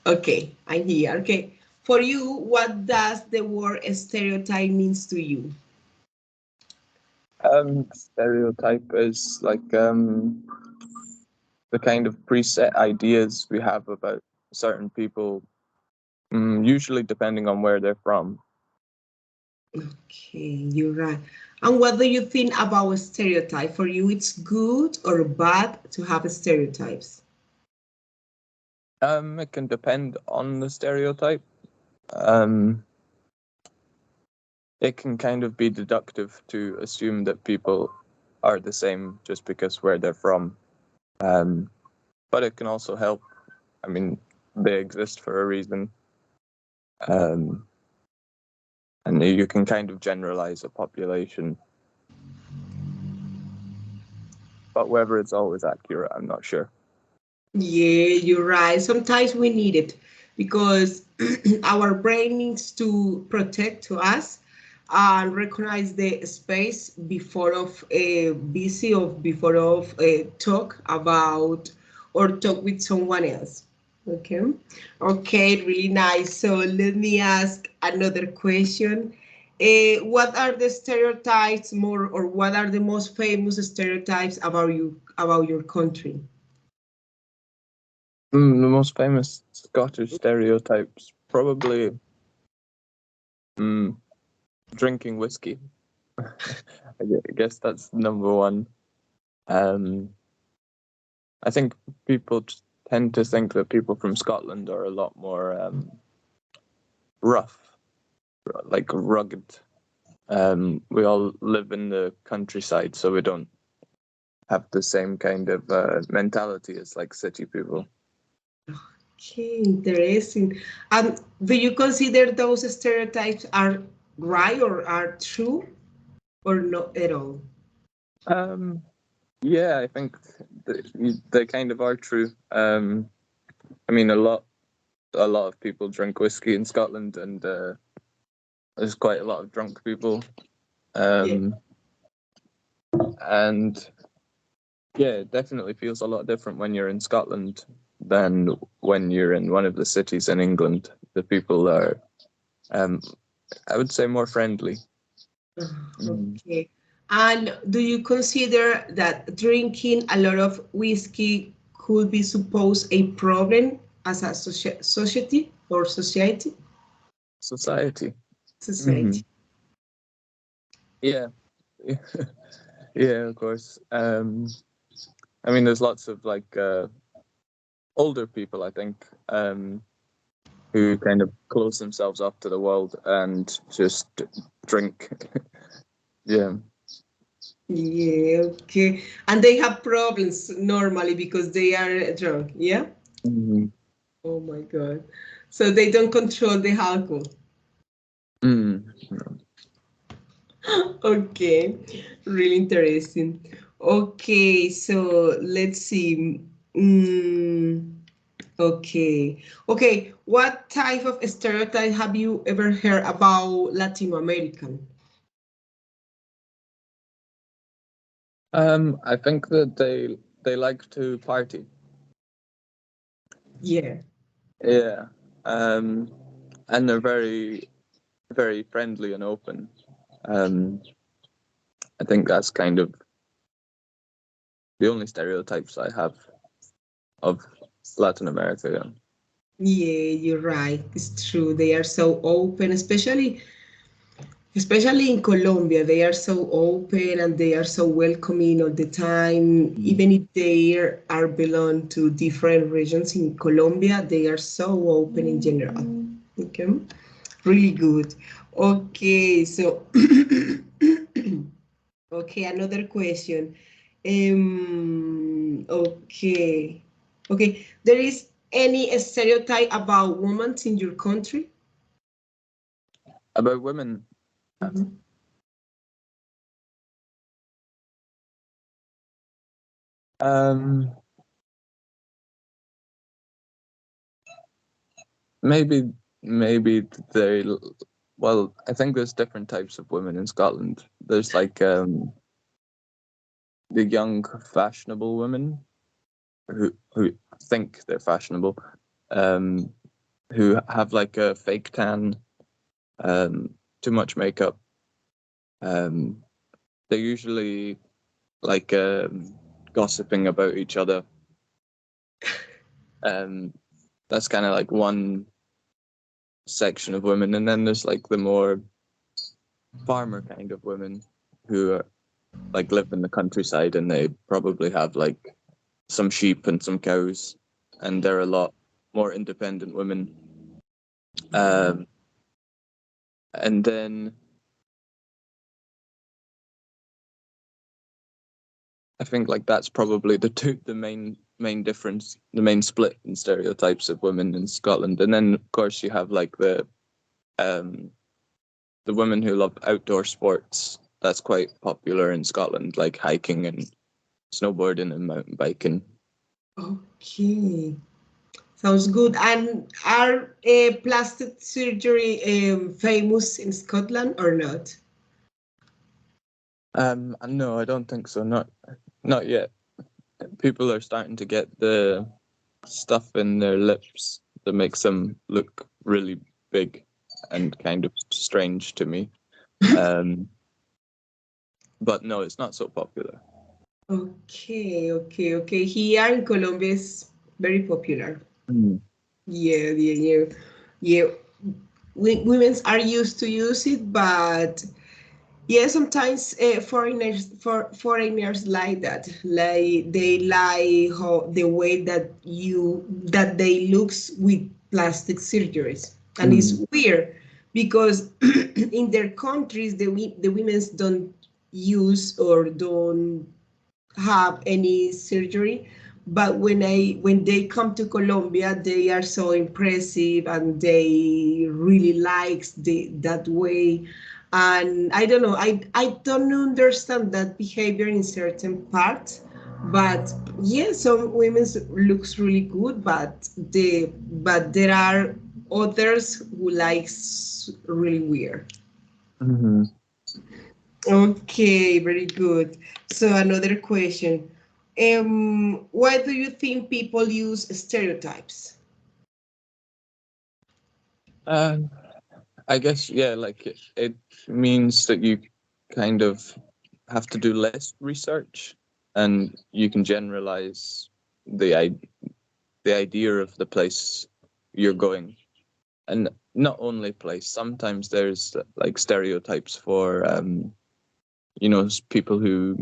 Okay, I'm here. Okay. For you, what does the word stereotype means to you? Stereotype is like the kind of preset ideas we have about certain people, usually depending on where they're from. Okay, you're right. And what do you think about a stereotype? For you, it's good or bad to have stereotypes? It can depend on the stereotype. Um, it can kind of be deductive to assume that people are the same just because where they're from. Um, but it can also help. I mean, they exist for a reason. Um, and you can kind of generalize a population. But whether it's always accurate, I'm not sure. Yeah, you're right. Sometimes we need it because our brain needs to protect to us and recognize the space before of busy or before of talk about or talk with someone else. Okay. Okay, really nice. So let me ask another question. What are the stereotypes more, or what are the most famous stereotypes about your country? The most famous Scottish stereotypes probably mm, drinking whiskey. I guess that's number one. Um, I think people tend to think that people from Scotland are a lot more rough, like rugged. We all live in the countryside, so we don't have the same kind of mentality as like city people. Okay, interesting. Do you consider those stereotypes are right or are true or not at all? Um, yeah, I think they kind of are true. I mean, a lot of people drink whiskey in Scotland, and there's quite a lot of drunk people. Yeah. Um, and yeah, it definitely feels a lot different when you're in Scotland than when you're in one of the cities in England. The people are, um, I would say, more friendly. Mm. Okay. And do you consider that drinking a lot of whiskey could be supposed a problem as a society or society? Society. Hmm. Society. Yeah, yeah, of course. I mean, there's lots of like older people, I think, who kind of close themselves off to the world and just drink. Yeah. Yeah, okay. And they have problems normally because they are drunk, yeah? Hmm. Oh my God. So they don't control the alcohol. Mm. Okay, really interesting. Okay, so let's see. Okay, okay. What type of stereotype have you ever heard about Latin American? I think that they like to party. Yeah. Yeah. Um, and they're very very friendly and open. Um, I think that's kind of the only stereotypes I have of Latin America. Yeah. Yeah, you're right. It's true. They are so open, especially in Colombia. They are so open and they are so welcoming all the time. Mm. Even if they are belong to different regions in Colombia, they are so open in general. Okay, really good. Okay, so okay, another question. Okay, okay. There is any stereotype about women in your country? About women, Mhm. um, maybe maybe they. Well, I think there's different types of women in Scotland. There's like the young, fashionable women who think they're fashionable, um, who have like a fake tan, too much makeup. They're usually like gossiping about each other. That's kind of like one section of women, and then there's like the more farmer kind of women who are, like live in the countryside, and they probably have like some sheep and some cows, and they're a lot more independent women. And then I think like that's probably the main difference, the main split in stereotypes of women in Scotland. And then of course you have like the women who love outdoor sports. That's quite popular in Scotland, like hiking and snowboarding and mountain biking. Okay, sounds good. And are plastic surgery famous in Scotland or not? No, I don't think so. Not yet. People are starting to get the stuff in their lips that makes them look really big and kind of strange to me. But no, it's not so popular. Okay. Here in Colombia is very popular. Mm. Yeah. Women are used to use it, but yeah, sometimes foreigners like that. Like they like how the way that they looks with plastic surgeries, and it's weird because in their countries the women don't use or don't have any surgery, but when they come to Colombia, they are so impressive and they really likes that way. And I don't know, I don't understand that behavior in certain parts, but yeah, some women looks really good, but there are others who likes really weird. Mm-hmm. Okay, very good. So another question. Why do you think people use stereotypes? I guess yeah, like it means that you kind of have to do less research, and you can generalize the the idea of the place you're going, and not only place. Sometimes there's like stereotypes for people who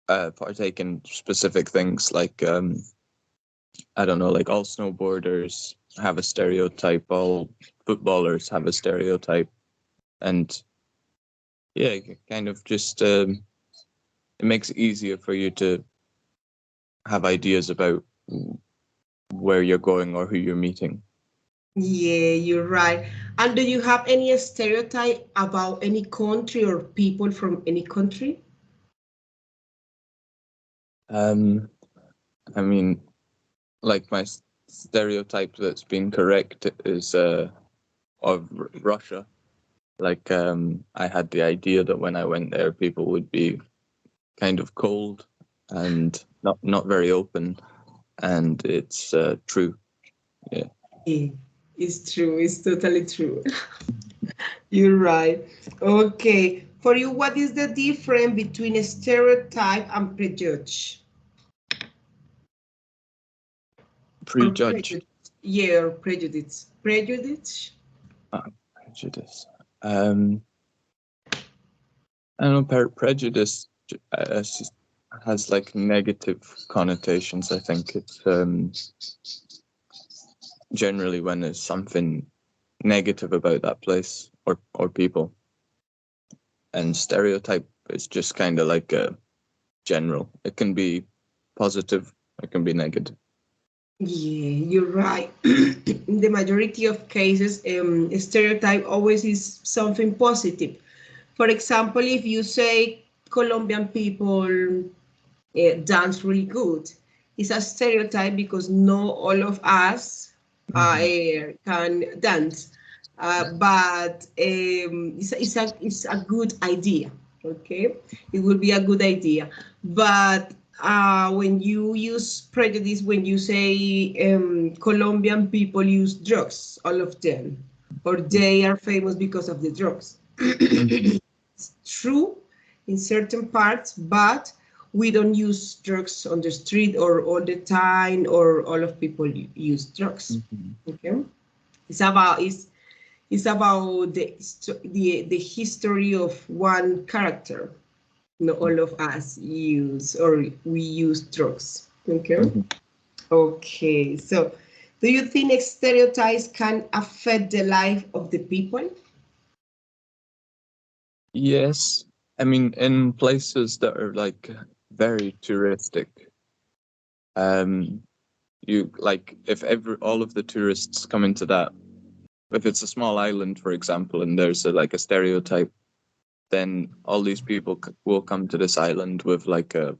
partake in specific things, like I don't know, like all snowboarders have a stereotype, all footballers have a stereotype, and yeah, kind of just it makes it easier for you to have ideas about where you're going or who you're meeting. Yeah, you're right. And do you have any stereotype about any country or people from any country? I mean, like my stereotype that's been correct is of Russia. Like I had the idea that when I went there, people would be kind of cold and not very open, and it's true. Yeah. Yeah, it's true. It's totally true. You're right. Okay. For you, what is the difference between a stereotype and prejudice? Or Prejudge. prejudice? Yeah, or prejudice. Prejudice? Prejudice. I don't know. Prejudice has like negative connotations. I think it's generally when there's something negative about that place or people, and stereotype is just kind of like a general. It can be positive, it can be negative. Yeah, you're right. In the majority of cases, stereotype always is something positive. For example, if you say Colombian people dance really good, it's a stereotype because not all of us can dance. But it's a good idea. Okay, it will be a good idea. But when you use prejudice, when you say Colombian people use drugs, all of them, or they are famous because of the drugs. Mhm. It's true in certain parts, but we don't use drugs on the street or all the time, or all of people use drugs. Mhm. Okay, it's about the history of one character. Not all of us use or we use drugs. Okay. Mhm. Okay. So, do you think stereotypes can affect the life of the people? Yes, I mean, in places that are like very touristic, um, you like if every all of the tourists come into that, if it's a small island, for example, and there's like a stereotype, then all these people will come to this island with like a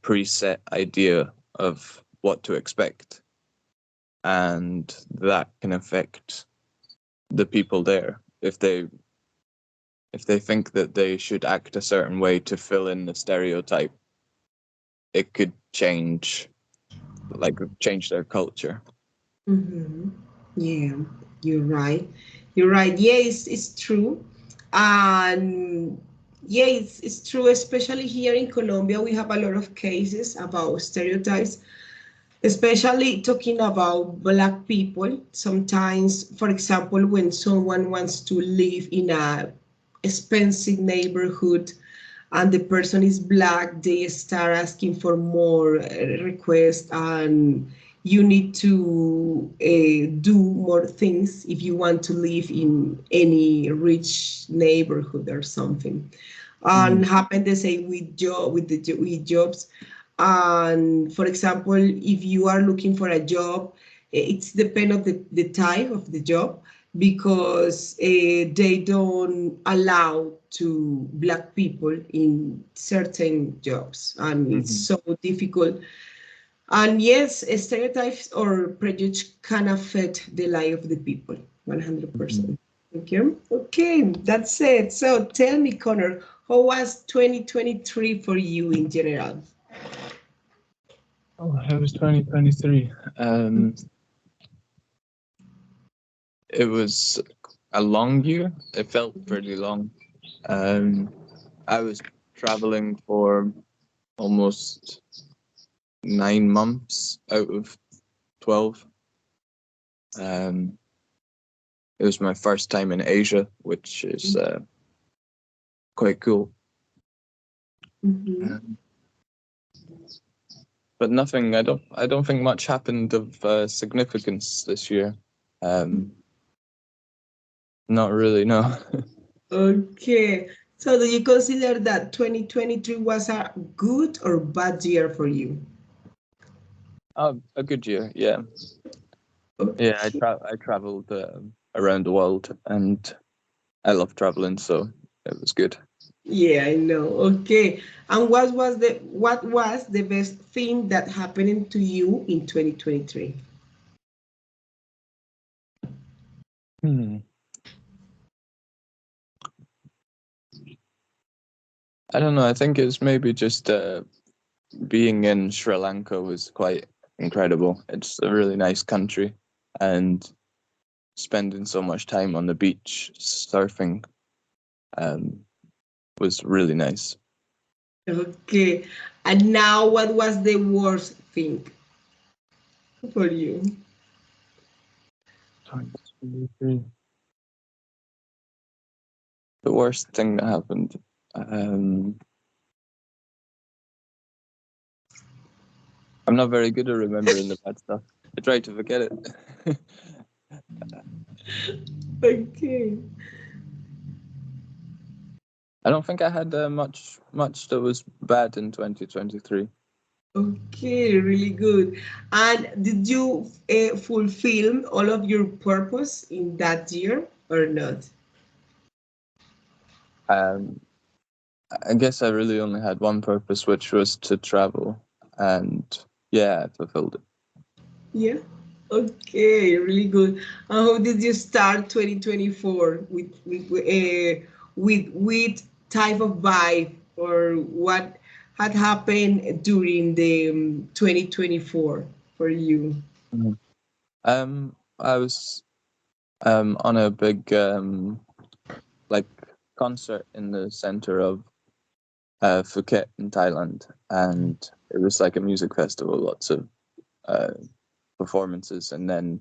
preset idea of what to expect, and that can affect the people there if they think that they should act a certain way to fill in the stereotype. It could change their culture. Mm-hmm. Yeah, you're right. You're right. Yeah, it's true. And yeah, it's true, especially here in Colombia, we have a lot of cases about stereotypes, especially talking about Black people. Sometimes, for example, when someone wants to live in a expensive neighborhood and the person is Black, they start asking for more requests, and you need to do more things if you want to live in any rich neighborhood or something. Mm-hmm. And happen the same with jobs. And for example, if you are looking for a job, it's depend of the type of the job, because they don't allow to Black people in certain jobs, and it's Mm-hmm. so difficult. And yes, stereotypes or prejudice can affect the life of the people, Mm-hmm. 100%. Okay, okay, that's it. So tell me, Connor, how was 2023 for you in general? Oh, it was 2023. It was a long year. It felt pretty long. Um, I was traveling for almost 9 months out of 12. Um, it was my first time in Asia, which is quite cool. Mm-hmm. Um, but nothing. I don't think much happened of significance this year. Um, Not really. No. Okay, so do you consider that 2023 was a good or bad year for you? A good year. Yeah. Yeah. Okay. I traveled around the world, and I love traveling, so it was good. Yeah, I know. Okay. And what was the best thing that happened to you in 2023? Hmm. I don't know. I think it's maybe just being in Sri Lanka was quite incredible. It's a really nice country, and spending so much time on the beach surfing um, was really nice. Okay. And now what was the worst thing for you? 2023. The worst thing that happened. Um, I'm not very good at remembering the bad stuff. I try to forget it. Okay. I don't think I had much that was bad in 2023. Okay, really good. And did you fulfill all of your purpose in that year or not? Um, I guess I really only had one purpose, which was to travel, and yeah, I fulfilled it. Yeah. Okay, really good. And how did you start 2024 with type of vibe, or what? had happened during the 2024 for you? Mhm. I was on a big like concert in the center of Phuket in Thailand, and it was like a music festival, lots of uh, performances, and then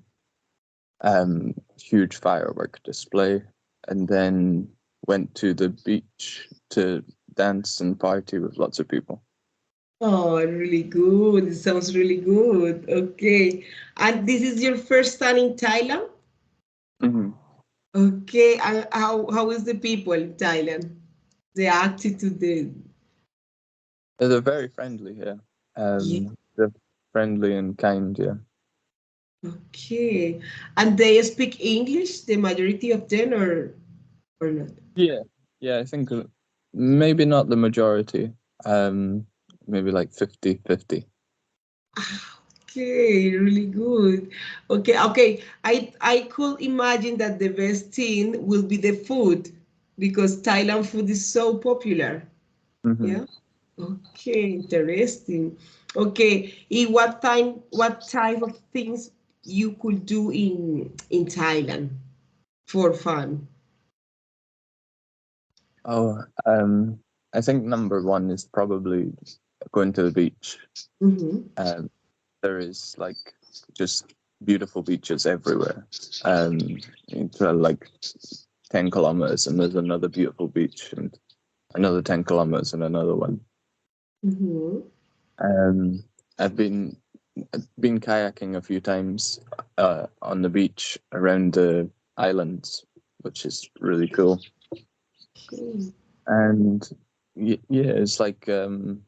huge firework display, and then went to the beach to dance and party with lots of people. Oh, really good. It sounds really good. Okay. And this is your first time in Thailand? Hmm. Okay. And how is the people in Thailand? The attitude, They're very friendly here. yeah. They're friendly and kind. Yeah. Okay. And they speak English, the majority of them, or not? Yeah. Yeah. I think maybe not the majority. Um, Maybe like 50-50. Okay, really good. Okay. I could imagine that the best thing will be the food because Thailand food is so popular. Hmm. Yeah. Okay, interesting. Okay, what type of things you could do in Thailand for fun? Oh, I think number one is probably going to the beach. Mm-hmm. Um, there is like just beautiful beaches everywhere. It's like 10 kilometers, and there's another beautiful beach, and another 10 kilometers, and another one. Mm-hmm. Um, I've been kayaking a few times on the beach around the islands, which is really cool. Okay. And yeah, it's like the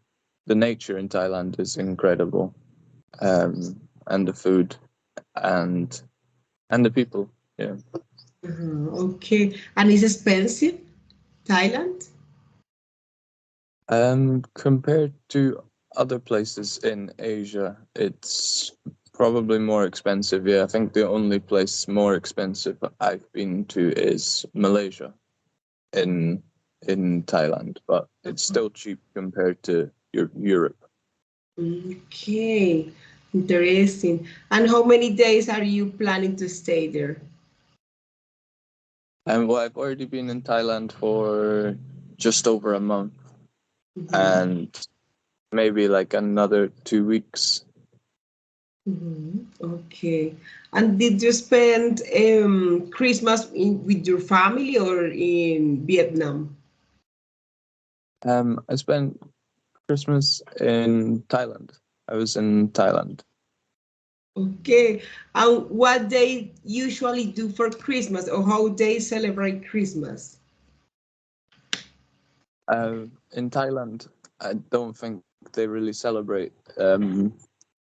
nature in Thailand is incredible, and the food and the people. Yeah. Okay. And it's expensive, Thailand? Compared to other places in Asia, it's probably more expensive. Yeah, I think the only place more expensive I've been to is Malaysia in Thailand, but it's still cheap compared to Europe. Okay. Interesting. And how many days are you planning to stay there? And well, I've already been in Thailand for just over a month, Mm-hmm. and maybe like another 2 weeks. Mm-hmm. Okay. And did you spend Christmas with your family or in Vietnam? I spent Christmas in Thailand. I was in Thailand. Okay. And what they usually do for Christmas or how they celebrate Christmas? In Thailand, I don't think they really celebrate.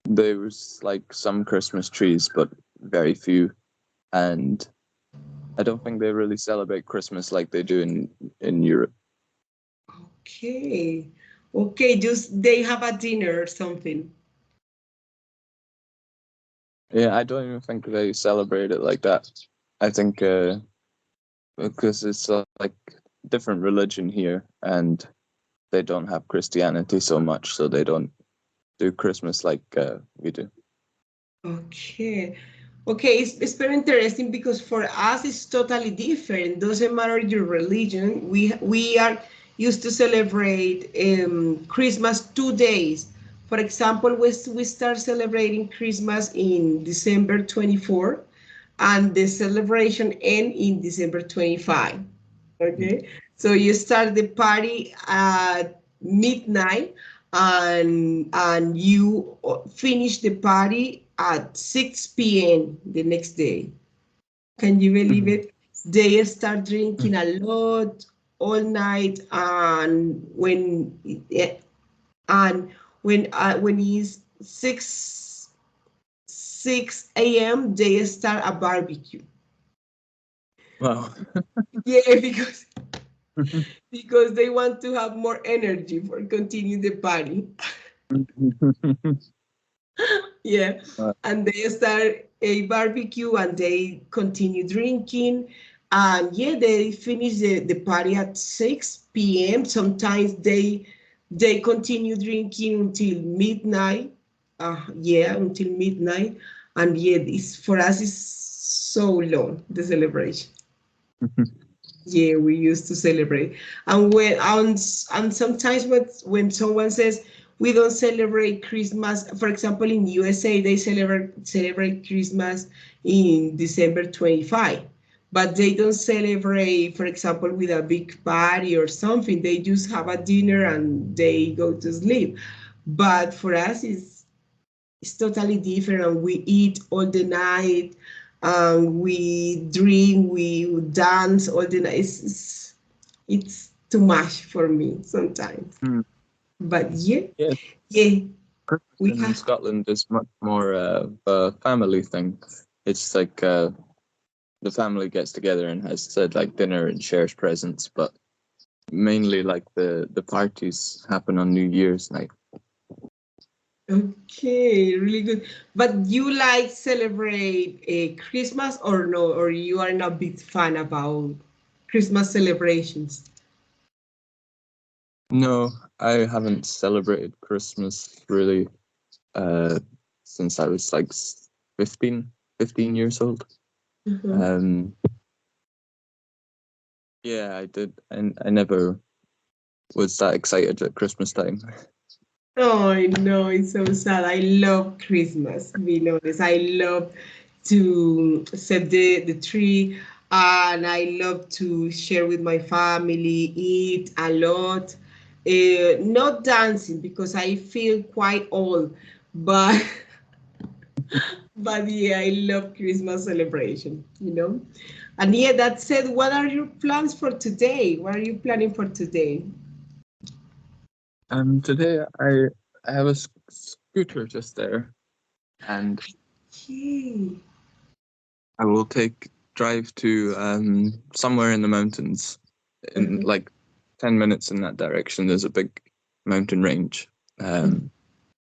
There's like some Christmas trees, but very few, and I don't think they really celebrate Christmas like they do in Europe. Okay. Okay, just they have a dinner or something. Yeah, I don't even think they celebrate it like that. I think because it's like different religion here, and they don't have Christianity so much, so they don't do Christmas like we do. Okay. Okay, it's very interesting because for us it's totally different. Doesn't matter your religion. We are used to celebrate Christmas 2 days. For example, we start celebrating Christmas in December 24 and the celebration end in December 25. Okay, so you start the party at midnight and you finish the party at 6 p.m. the next day. Can you believe Mhm. it? They start drinking a lot all night, and and when it's 6 a.m. they start a barbecue. Wow. Yeah, because they want to have more energy for continue the party. Yeah, Wow. and they start a barbecue and they continue drinking. And yeah, they finish the party at 6 p.m. Sometimes They continue drinking until midnight. Yeah, until midnight. And yet, for us, it's so long, the celebration. Yeah, we used to celebrate. And sometimes when someone says we don't celebrate Christmas, for example, in USA they celebrate Christmas in December 25, but they don't celebrate, for example, with a big party or something. They just have a dinner and they go to sleep. But for us, it's totally different, and we eat all the night, we drink, we dance all the night. It's too much for me sometimes, Mm. but yeah, Yeah, yeah, Christmas we in have. Scotland is much more of a family thing. It's like the family gets together and has said like dinner and shares presents, but mainly like the parties happen on New Year's night. Okay, really good. But you like celebrate Christmas or no, or you are not big fan about Christmas celebrations? No, I haven't celebrated Christmas really uh, since I was like 15 years old. Mhm. Um, yeah, I did, and I never was that excited at Christmas time. Oh, I know, it's so sad. I love Christmas, being honest. I love to set the tree, and I love to share with my family, eat a lot. Not dancing because I feel quite old, but but yeah, I love Christmas celebration. And yeah, that said, what are your plans for today? What are you planning for today? Today I have a scooter just there, and Yay. I will drive to somewhere in the mountains. In Mhm. like 10 minutes in that direction, there's a big mountain range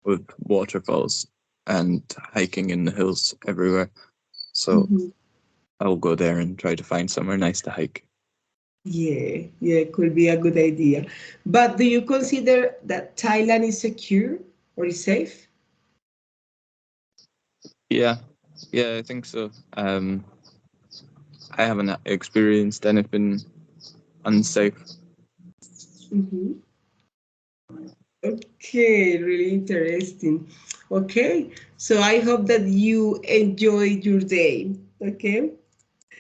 with waterfalls and hiking in the hills everywhere. So Mhm. I will go there and try to find somewhere nice to hike. Yeah, yeah, could be a good idea. But do you consider that Thailand is secure or is safe? Yeah, yeah, I think so. I haven't experienced anything unsafe. Hmm. Okay, really interesting. Okay, so I hope that you enjoy your day. Okay,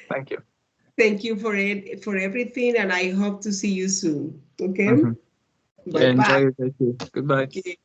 Thank you. thank you for it, for everything, and I hope to see you soon. Okay, Hmm. bye Yeah, enjoy bye. your day too. Goodbye. Okay.